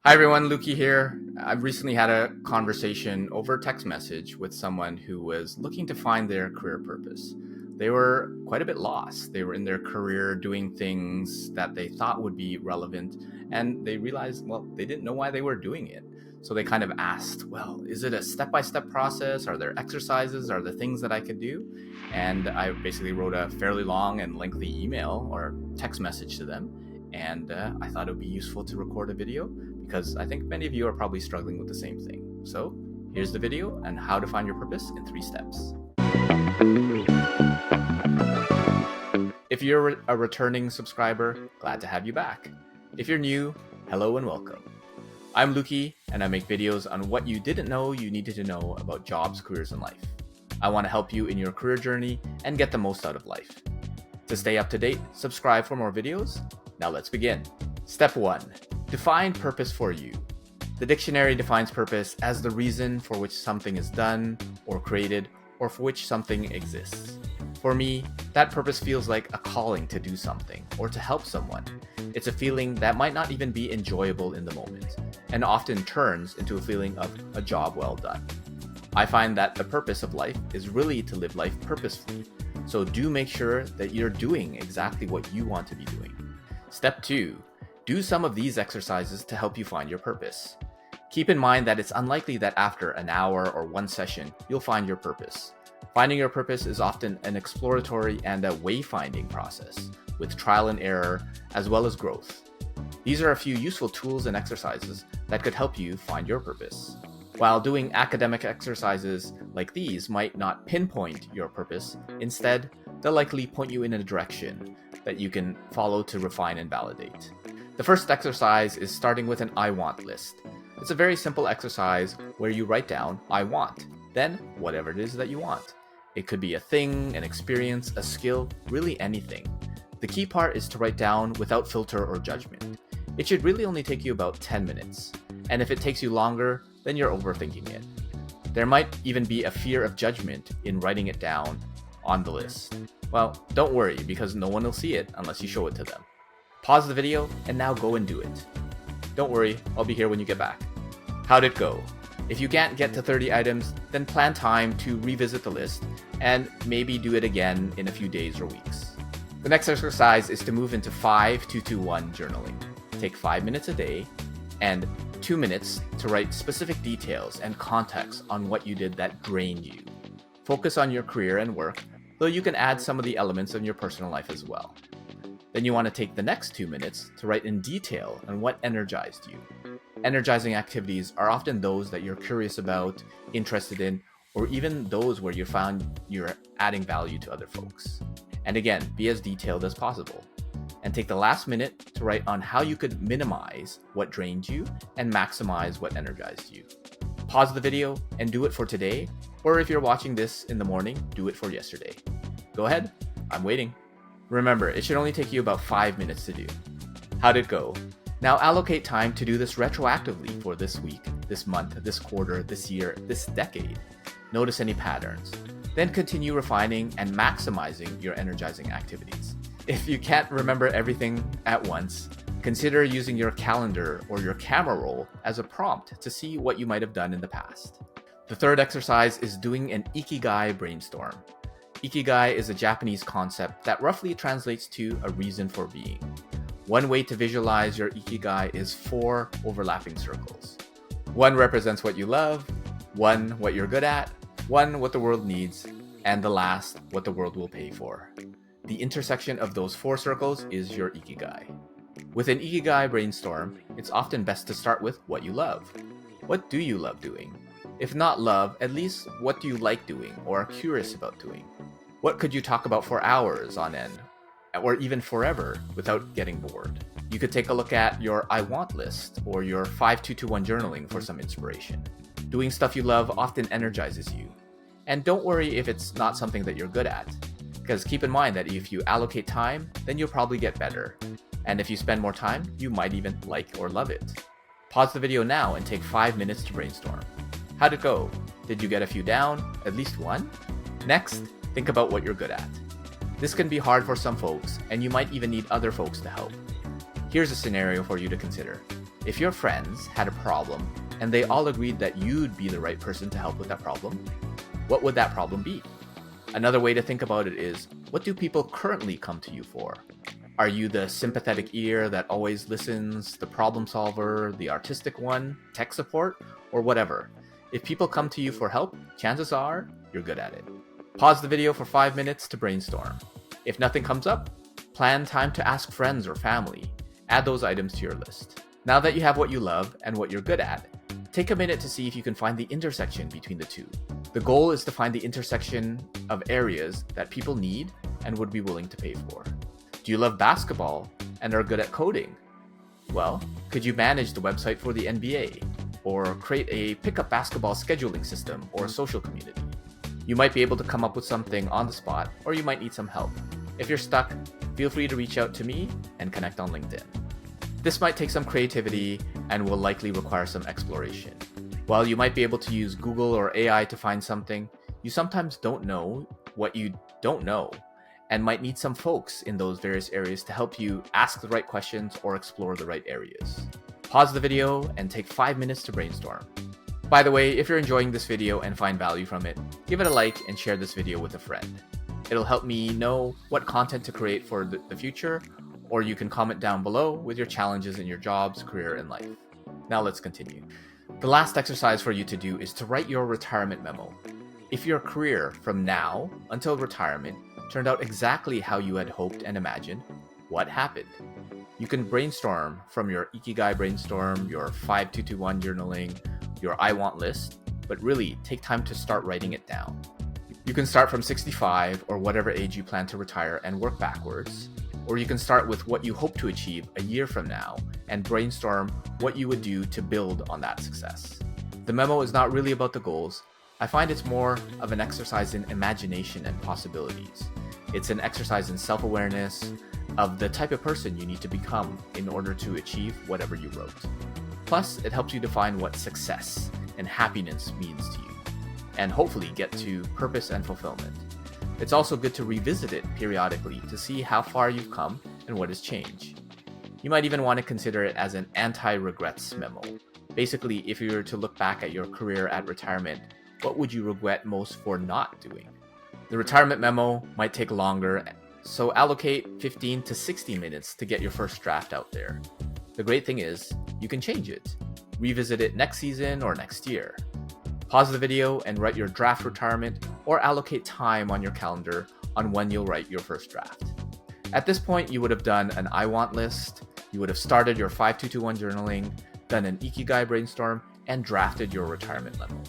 Hi everyone, Luki here. I've recently had a conversation over text message with someone who was looking to find their career purpose. They were quite a bit lost. They were in their career doing things that they thought would be relevant, and they realized, well, they didn't know why they were doing it. So they kind of asked, well, is it a step-by-step process? Are there exercises? Are there things that I could do? And I basically wrote a fairly long and lengthy email or text message to them. And I thought it would be useful to record a video because I think many of you are probably struggling with the same thing. So here's the video on how to find your purpose in 3 steps. If you're a returning subscriber, glad to have you back. If you're new, hello and welcome. I'm Luki, and I make videos on what you didn't know you needed to know about jobs, careers, and life. I want to help you in your career journey and get the most out of life. To stay up to date, subscribe for more videos. Now let's begin. Step 1. Define purpose for you. The dictionary defines purpose as the reason for which something is done or created or for which something exists. For me, that purpose feels like a calling to do something or to help someone. It's a feeling that might not even be enjoyable in the moment and often turns into a feeling of a job well done. I find that the purpose of life is really to live life purposefully. So do make sure that you're doing exactly what you want to be doing. Step 2. Do some of these exercises to help you find your purpose. Keep in mind that it's unlikely that after an hour or one session, you'll find your purpose. Finding your purpose is often an exploratory and a wayfinding process, with trial and error as well as growth. These are a few useful tools and exercises that could help you find your purpose. While doing academic exercises like these might not pinpoint your purpose, instead, they'll likely point you in a direction that you can follow to refine and validate. The first exercise is starting with an I want list. It's a very simple exercise where you write down I want, then whatever it is that you want. It could be a thing, an experience, a skill, really anything. The key part is to write down without filter or judgment. It should really only take you about 10 minutes. And if it takes you longer, then you're overthinking it. There might even be a fear of judgment in writing it down on the list. Well, don't worry because no one will see it unless you show it to them. Pause the video and now go and do it. Don't worry, I'll be here when you get back. How'd it go? If you can't get to 30 items, then plan time to revisit the list and maybe do it again in a few days or weeks. The next exercise is to move into 5-2-2-1 journaling. Take 5 minutes a day and 2 minutes to write specific details and context on what you did that drained you. Focus on your career and work, though you can add some of the elements in your personal life as well. Then you want to take the next 2 minutes to write in detail on what energized you. Energizing activities are often those that you're curious about, interested in, or even those where you found you're adding value to other folks. And again, be as detailed as possible. And take the last minute to write on how you could minimize what drained you and maximize what energized you. Pause the video and do it for today, or if you're watching this in the morning, do it for yesterday. Go ahead, I'm waiting. Remember, it should only take you about 5 minutes to do. How'd it go? Now allocate time to do this retroactively for this week, this month, this quarter, this year, this decade. Notice any patterns. Then continue refining and maximizing your energizing activities. If you can't remember everything at once, consider using your calendar or your camera roll as a prompt to see what you might have done in the past. The third exercise is doing an Ikigai Brainstorm. Ikigai is a Japanese concept that roughly translates to a reason for being. One way to visualize your Ikigai is 4 overlapping circles. 1 represents what you love, 1 what you're good at, 1 what the world needs, and the last what the world will pay for. The intersection of those 4 circles is your Ikigai. With an Ikigai brainstorm, it's often best to start with what you love. What do you love doing? If not love, at least what do you like doing or are curious about doing? What could you talk about for hours on end, or even forever without getting bored? You could take a look at your I want list or your 5-2-2-1 journaling for some inspiration. Doing stuff you love often energizes you. And don't worry if it's not something that you're good at, because keep in mind that if you allocate time, then you'll probably get better. And if you spend more time, you might even like or love it. Pause the video now and take 5 minutes to brainstorm. How'd it go? Did you get a few down? At least one? Next, think about what you're good at. This can be hard for some folks, and you might even need other folks to help. Here's a scenario for you to consider. If your friends had a problem and they all agreed that you'd be the right person to help with that problem, what would that problem be? Another way to think about it is, what do people currently come to you for? Are you the sympathetic ear that always listens, the problem solver, the artistic one, tech support, or whatever? If people come to you for help, chances are you're good at it. Pause the video for 5 minutes to brainstorm. If nothing comes up, plan time to ask friends or family. Add those items to your list. Now that you have what you love and what you're good at, take a minute to see if you can find the intersection between the two. The goal is to find the intersection of areas that people need and would be willing to pay for. Do you love basketball and are good at coding? Well, could you manage the website for the NBA? Or create a pickup basketball scheduling system or social community? You might be able to come up with something on the spot, or you might need some help. If you're stuck, feel free to reach out to me and connect on LinkedIn. This might take some creativity and will likely require some exploration. While you might be able to use Google or AI to find something, you sometimes don't know what you don't know and might need some folks in those various areas to help you ask the right questions or explore the right areas. Pause the video and take 5 minutes to brainstorm. By the way, if you're enjoying this video and find value from it, give it a like and share this video with a friend. It'll help me know what content to create for the future, or you can comment down below with your challenges in your jobs, career, and life. Now let's continue. The last exercise for you to do is to write your retirement memo. If your career from now until retirement turned out exactly how you had hoped and imagined, what happened? You can brainstorm from your Ikigai Brainstorm, your 5221 journaling, your I want list, but really take time to start writing it down. You can start from 65 or whatever age you plan to retire and work backwards, or you can start with what you hope to achieve a year from now and brainstorm what you would do to build on that success. The memo is not really about the goals. I find it's more of an exercise in imagination and possibilities. It's an exercise in self-awareness of the type of person you need to become in order to achieve whatever you wrote. Plus, it helps you define what success and happiness means to you, and hopefully get to purpose and fulfillment. It's also good to revisit it periodically to see how far you've come and what has changed. You might even want to consider it as an anti-regrets memo. Basically, if you were to look back at your career at retirement, what would you regret most for not doing? The retirement memo might take longer, so allocate 15 to 60 minutes to get your first draft out there. The great thing is, you can change it. Revisit it next season or next year. Pause the video and write your draft retirement, or allocate time on your calendar on when you'll write your first draft. At this point, you would have done an I want list, you would have started your 5221 journaling, done an Ikigai brainstorm, and drafted your retirement memo.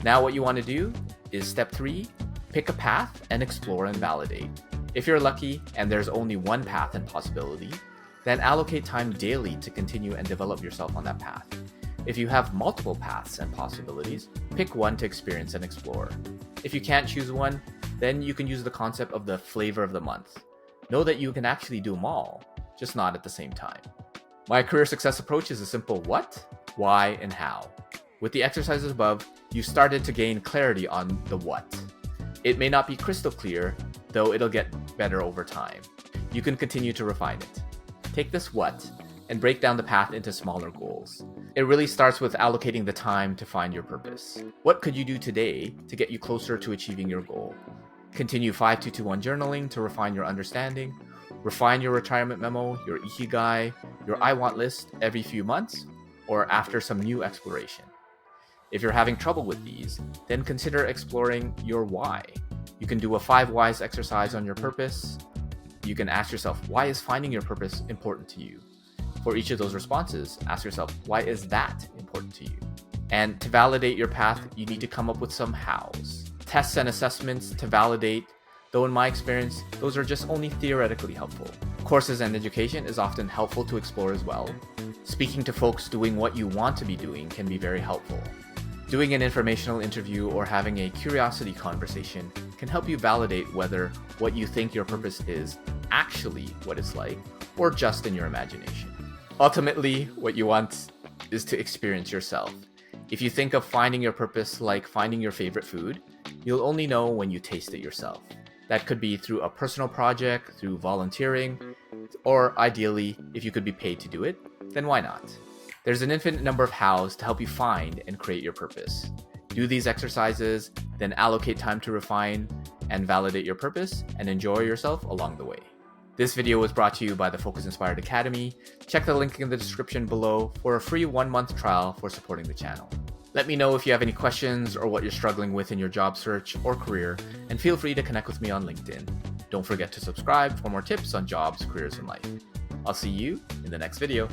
Now what you want to do is step 3, pick a path and explore and validate. If you're lucky and there's only one path and possibility, then allocate time daily to continue and develop yourself on that path. If you have multiple paths and possibilities, pick one to experience and explore. If you can't choose one, then you can use the concept of the flavor of the month. Know that you can actually do them all, just not at the same time. My career success approach is a simple what, why, and how. With the exercises above, you started to gain clarity on the what. It may not be crystal clear, though it'll get better over time. You can continue to refine it. Take this what and break down the path into smaller goals. It really starts with allocating the time to find your purpose. What could you do today to get you closer to achieving your goal? Continue 5221 journaling to refine your understanding. Refine your retirement memo, your Ikigai, your I want list every few months or after some new exploration. If you're having trouble with these, then consider exploring your why. You can do a 5 whys exercise on your purpose. You can ask yourself, why is finding your purpose important to you? For each of those responses, ask yourself, why is that important to you? And to validate your path, you need to come up with some hows. Tests and assessments to validate, though in my experience, those are just only theoretically helpful. Courses and education is often helpful to explore as well. Speaking to folks doing what you want to be doing can be very helpful. Doing an informational interview or having a curiosity conversation can help you validate whether what you think your purpose is actually what it's like, or just in your imagination. Ultimately, what you want is to experience yourself. If you think of finding your purpose like finding your favorite food, you'll only know when you taste it yourself. That could be through a personal project, through volunteering, or ideally, if you could be paid to do it, then why not? There's an infinite number of hows to help you find and create your purpose. Do these exercises, then allocate time to refine and validate your purpose, and enjoy yourself along the way. This video was brought to you by the Focus Inspired Academy. Check the link in the description below for a free 1-month trial for supporting the channel. Let me know if you have any questions or what you're struggling with in your job search or career, and feel free to connect with me on LinkedIn. Don't forget to subscribe for more tips on jobs, careers, and life. I'll see you in the next video.